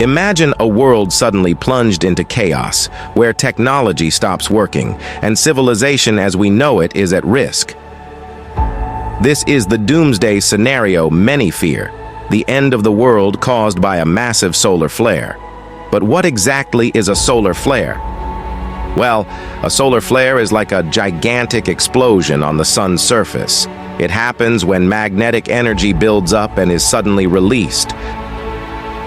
Imagine a world suddenly plunged into chaos, where technology stops working, and civilization as we know it is at risk. This is the doomsday scenario many fear, the end of the world caused by a massive solar flare. But what exactly is a solar flare? Well, a solar flare is like a gigantic explosion on the sun's surface. It happens when magnetic energy builds up and is suddenly released.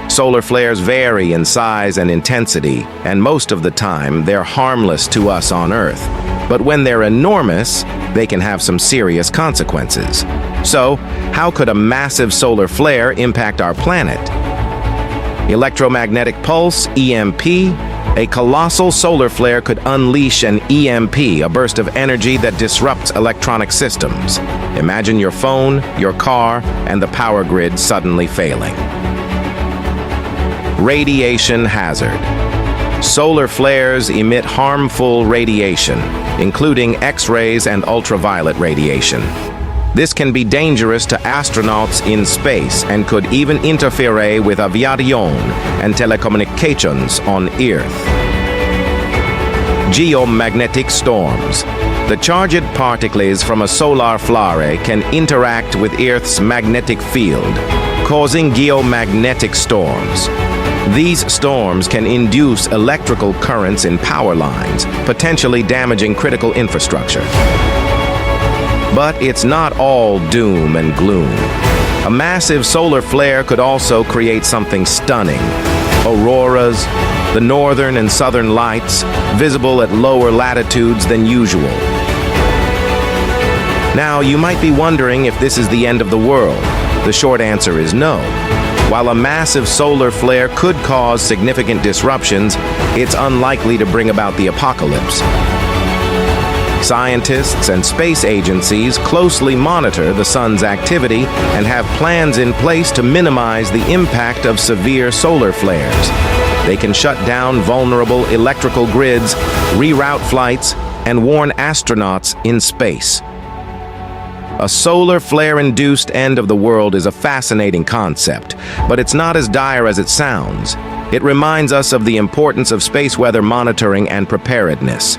Solar flares vary in size and intensity, and most of the time they're harmless to us on Earth. But when they're enormous, they can have some serious consequences. So, how could a massive solar flare impact our planet? Electromagnetic pulse, EMP. A colossal solar flare could unleash an EMP, a burst of energy that disrupts electronic systems. Imagine your phone, your car, and the power grid suddenly failing. Radiation hazard. Solar flares emit harmful radiation, including X-rays and ultraviolet radiation. This can be dangerous to astronauts in space and could even interfere with aviation and telecommunications on Earth. Geomagnetic storms. The charged particles from a solar flare can interact with Earth's magnetic field, causing geomagnetic storms. These storms can induce electrical currents in power lines, potentially damaging critical infrastructure. But it's not all doom and gloom. A massive solar flare could also create something stunning. Auroras, the northern and southern lights, visible at lower latitudes than usual. Now, you might be wondering if this is the end of the world. The short answer is no. While a massive solar flare could cause significant disruptions, it's unlikely to bring about the apocalypse. Scientists and space agencies closely monitor the sun's activity and have plans in place to minimize the impact of severe solar flares. They can shut down vulnerable electrical grids, reroute flights, and warn astronauts in space. A solar flare-induced end of the world is a fascinating concept, but it's not as dire as it sounds. It reminds us of the importance of space weather monitoring and preparedness.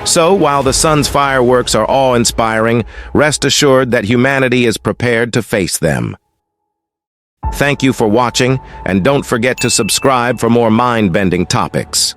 So, while the sun's fireworks are awe-inspiring, rest assured that humanity is prepared to face them. Thank you for watching, and don't forget to subscribe for more mind-bending topics.